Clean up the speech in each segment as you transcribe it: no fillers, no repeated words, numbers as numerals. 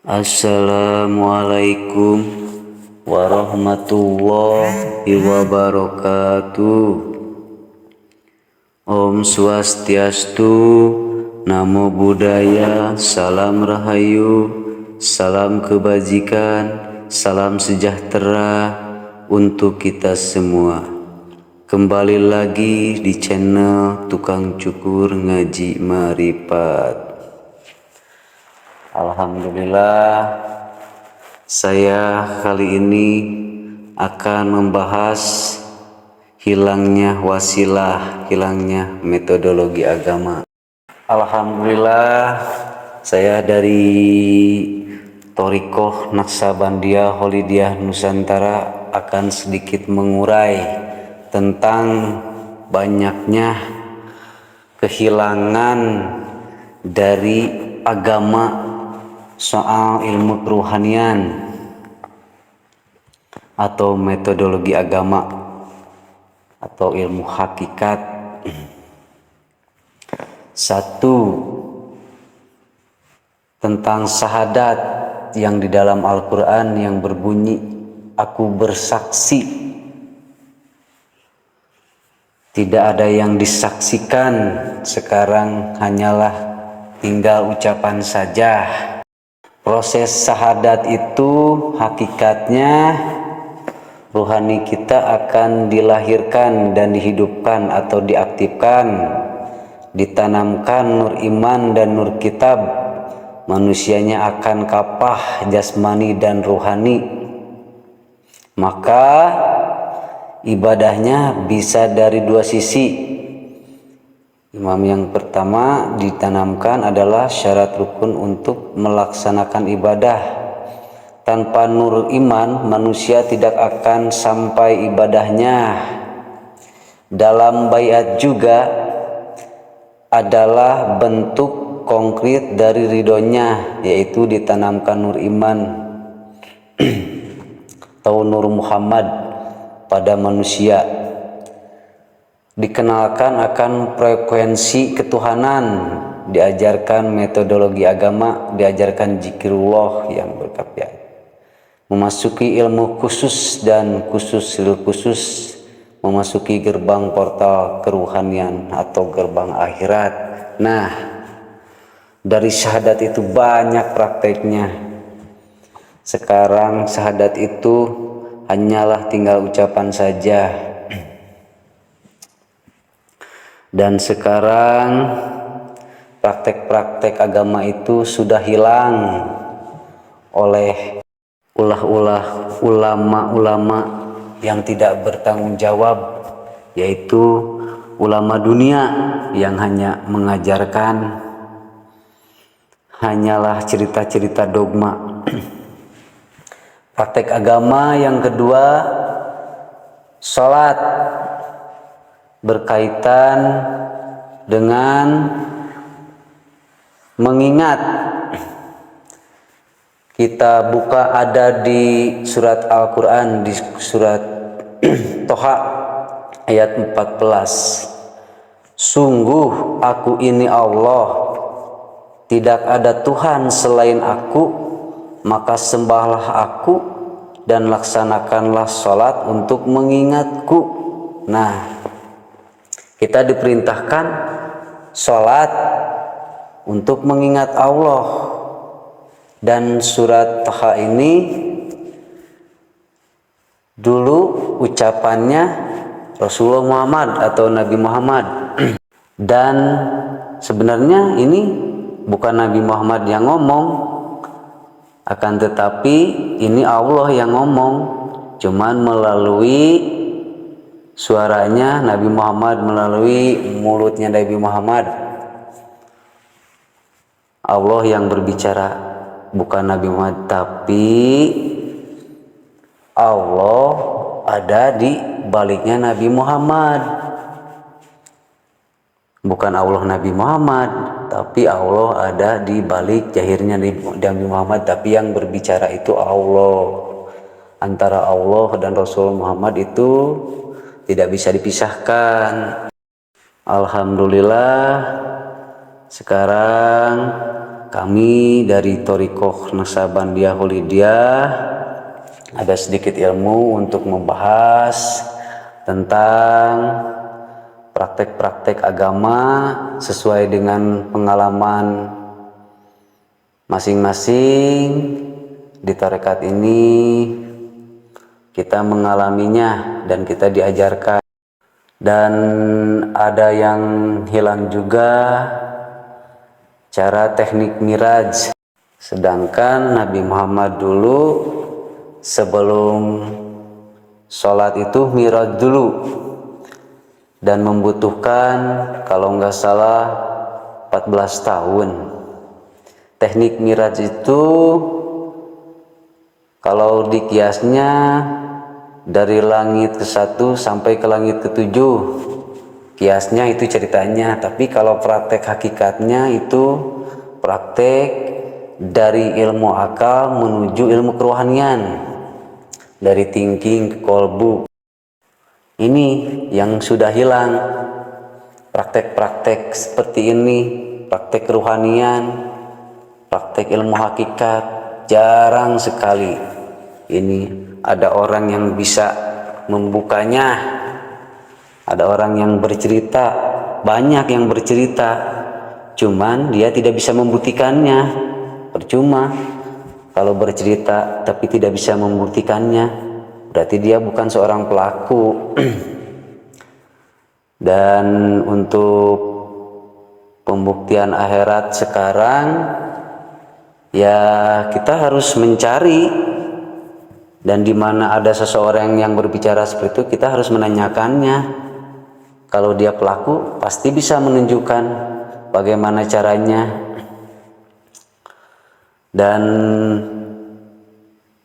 Assalamualaikum warahmatullahi wabarakatuh. Om Swastiastu, Namo Buddhaya, Salam Rahayu, Salam Kebajikan, Salam Sejahtera untuk kita semua. Kembali lagi di channel Tukang Cukur Ngaji Marifat. Alhamdulillah, saya kali ini akan membahas hilangnya wasilah, hilangnya metodologi agama. Alhamdulillah, saya dari Thoriqoh Naqsabandiyah Holidiyah Nusantara akan sedikit mengurai tentang banyaknya kehilangan dari agama soal ilmu keruhanian atau metodologi agama atau ilmu hakikat. Satu, tentang syahadat yang di dalam Al-Quran yang berbunyi, aku bersaksi. Tidak ada yang disaksikan, sekarang hanyalah tinggal ucapan saja. Proses syahadat itu hakikatnya rohani kita akan dilahirkan dan dihidupkan atau diaktifkan, ditanamkan nur iman dan nur kitab. Manusianya akan kapah jasmani dan rohani. Maka ibadahnya bisa dari dua sisi. Imam yang pertama ditanamkan adalah syarat rukun untuk melaksanakan ibadah. Tanpa nur iman, manusia tidak akan sampai ibadahnya. Dalam baiat juga adalah bentuk konkret dari ridhonya, yaitu ditanamkan nur iman atau nur Muhammad pada manusia. Dikenalkan akan frekuensi ketuhanan, diajarkan metodologi agama, diajarkan zikirullah yang berkaitan, memasuki ilmu khusus dan khusus memasuki gerbang portal keruhanian atau gerbang akhirat. Nah, dari syahadat itu banyak prakteknya. Sekarang syahadat itu hanyalah tinggal ucapan saja. Dan sekarang praktek-praktek agama itu sudah hilang oleh ulah-ulah ulama-ulama yang tidak bertanggung jawab, yaitu ulama dunia yang hanya mengajarkan hanyalah cerita-cerita dogma. Praktek agama yang kedua, sholat, berkaitan dengan mengingat. Kita buka ada di surat Al-Quran, di surat Toha ayat 14. Sungguh aku ini Allah, tidak ada Tuhan selain aku, maka sembahlah aku dan laksanakanlah sholat untuk mengingatku. Nah, kita diperintahkan sholat untuk mengingat Allah. Dan surat Taha ini dulu ucapannya Rasulullah Muhammad atau Nabi Muhammad. Dan sebenarnya ini bukan Nabi Muhammad yang ngomong, akan tetapi ini Allah yang ngomong, cuman melalui suaranya Nabi Muhammad, melalui mulutnya Nabi Muhammad. Allah yang berbicara, bukan Nabi Muhammad, tapi Allah ada di baliknya Nabi Muhammad. Bukan Allah Nabi Muhammad, tapi Allah ada di balik zahirnya Nabi Muhammad, tapi yang berbicara itu Allah. Antara Allah dan Rasul Muhammad itu tidak bisa dipisahkan. Alhamdulillah, sekarang kami dari Thariqah Naksabandiyah Kholidiyah ada sedikit ilmu untuk membahas tentang praktek-praktek agama sesuai dengan pengalaman masing-masing. Di tarekat ini kita mengalaminya dan kita diajarkan, dan ada yang hilang juga cara teknik miraj. Sedangkan Nabi Muhammad dulu sebelum sholat itu miraj dulu, dan membutuhkan kalau nggak salah 14 tahun. Teknik miraj itu kalau dikiasnya dari langit ke-1 sampai ke langit ke-7, kiasnya itu ceritanya. Tapi kalau praktek hakikatnya itu praktek dari ilmu akal menuju ilmu kerohanian, dari thinking ke kolbu. Ini yang sudah hilang. Praktek-praktek seperti ini, praktek kerohanian, praktek ilmu hakikat, jarang sekali. Ini ada orang yang bisa membukanya, ada orang yang bercerita, banyak yang bercerita, cuman dia tidak bisa membuktikannya. Percuma kalau bercerita tapi tidak bisa membuktikannya, berarti dia bukan seorang pelaku. Dan untuk pembuktian akhirat sekarang, ya kita harus mencari. Dan di mana ada seseorang yang berbicara seperti itu, kita harus menanyakannya. Kalau dia pelaku, pasti bisa menunjukkan bagaimana caranya. Dan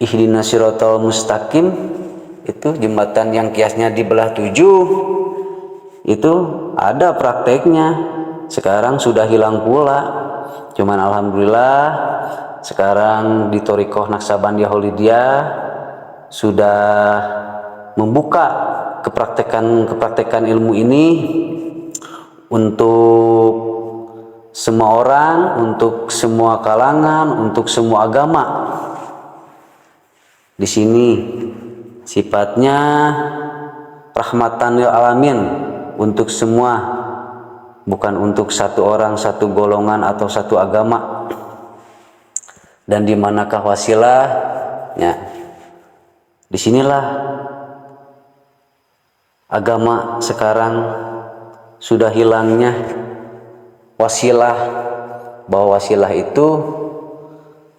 ihdinas siratal mustaqim itu jembatan yang kiasnya dibelah 7, itu ada prakteknya. Sekarang sudah hilang pula. Cuman alhamdulillah sekarang di Thariqah Naksabandiyah Kholidiyah sudah membuka kepraktekan ilmu ini untuk semua orang, untuk semua kalangan, untuk semua agama. Di sini sifatnya rahmatan lil alamin, untuk semua, bukan untuk satu orang, satu golongan atau satu agama. Dan di manakah wasilahnya? Disinilah agama sekarang sudah hilangnya wasilah, bahwa wasilah itu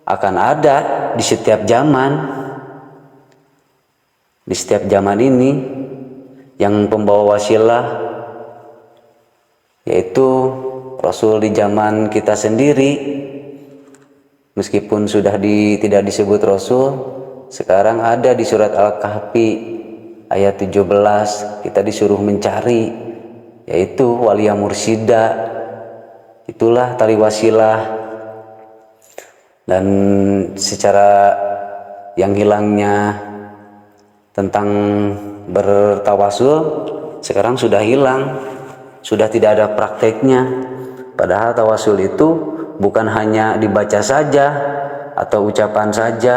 akan ada di setiap zaman. Di setiap zaman ini yang pembawa wasilah yaitu Rasul di zaman kita sendiri. Meskipun sudah tidak disebut Rasul, sekarang ada di surat Al-Kahfi ayat 17, kita disuruh mencari, yaitu walia mursida. Itulah tali wasilah. Dan secara yang hilangnya tentang bertawasul sekarang sudah hilang, sudah tidak ada prakteknya. Padahal tawasul itu bukan hanya dibaca saja atau ucapan saja.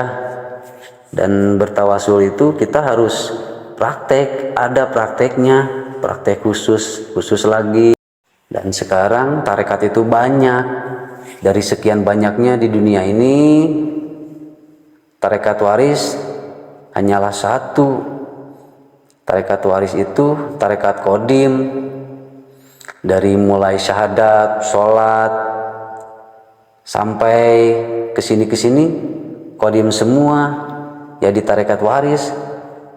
Dan bertawasul itu kita harus praktek, ada prakteknya, praktek khusus lagi. Dan sekarang tarekat itu banyak. Dari sekian banyaknya di dunia ini, tarekat waris hanyalah satu. Tarekat waris itu tarekat kodim. Dari mulai syahadat, sholat, sampai kesini kodim semua. Ya di tarekat waris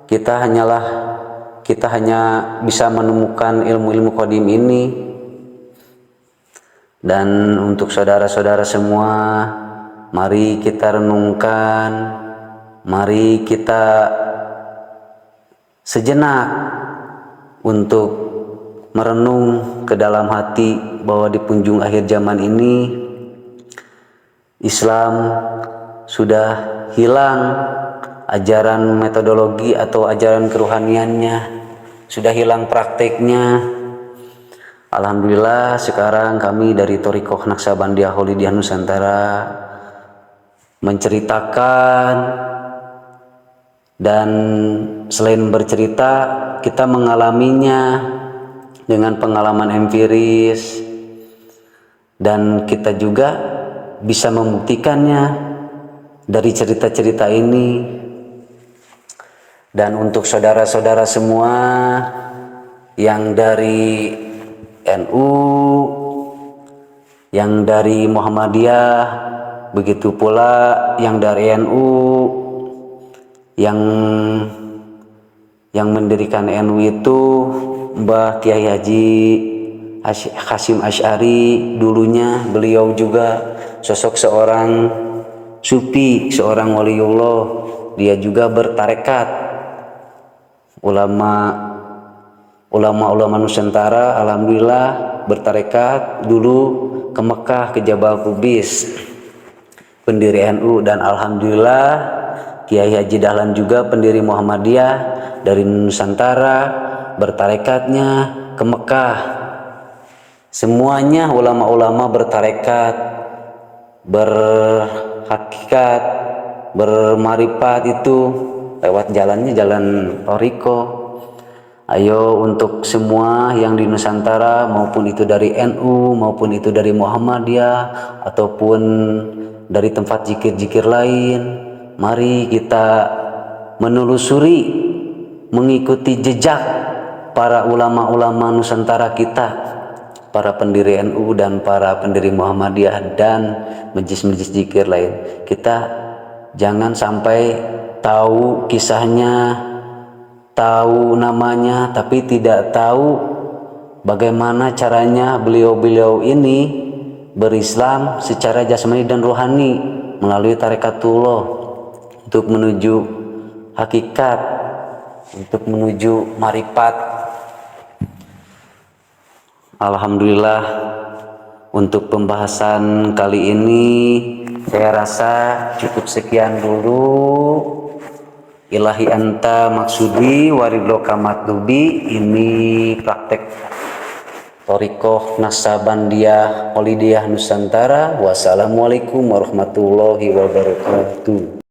kita hanya bisa menemukan ilmu-ilmu kodim ini. Dan untuk saudara-saudara semua, mari kita renungkan, mari kita sejenak untuk merenung ke dalam hati bahwa di penghujung akhir zaman ini Islam sudah hilang ajaran metodologi atau ajaran kerohaniannya, sudah hilang prakteknya. Alhamdulillah sekarang kami dari Thariqah Naqsabandiyah Holidiyah Nusantara menceritakan, dan selain bercerita kita mengalaminya dengan pengalaman empiris, dan kita juga bisa membuktikannya dari cerita-cerita ini. Dan untuk saudara-saudara semua yang dari NU, yang dari Muhammadiyah, begitu pula yang dari NU, yang mendirikan NU itu Mbah Kiai Haji Hasyim Asy'ari. Dulunya beliau juga sosok seorang sufi, seorang waliullah. Dia juga bertarekat. Ulama Nusantara alhamdulillah bertarekat dulu ke Mekah, ke Jabal Qubis, pendiri NU. Dan alhamdulillah Kiai Haji Dahlan juga pendiri Muhammadiyah dari Nusantara, bertarekatnya ke Mekah. Semuanya ulama-ulama bertarekat, berhakikat, bermarifat itu lewat jalannya jalan Thariqah. Ayo untuk semua yang di Nusantara, maupun itu dari NU, maupun itu dari Muhammadiyah, ataupun dari tempat zikir-zikir lain, mari kita menelusuri, mengikuti jejak para ulama-ulama Nusantara kita, para pendiri NU dan para pendiri Muhammadiyah dan majlis-majlis zikir lain. Kita jangan sampai tahu kisahnya, tahu namanya, tapi tidak tahu bagaimana caranya beliau-beliau ini berislam secara jasmani dan rohani melalui tarekatullah untuk menuju hakikat, untuk menuju marifat. Alhamdulillah untuk pembahasan kali ini saya rasa cukup sekian dulu. Ilahi anta maksudi waridloka matlubi. Ini praktek Thariqah Naqsabandiyah Holidiyah Nusantara. Wassalamualaikum warahmatullahi wabarakatuh.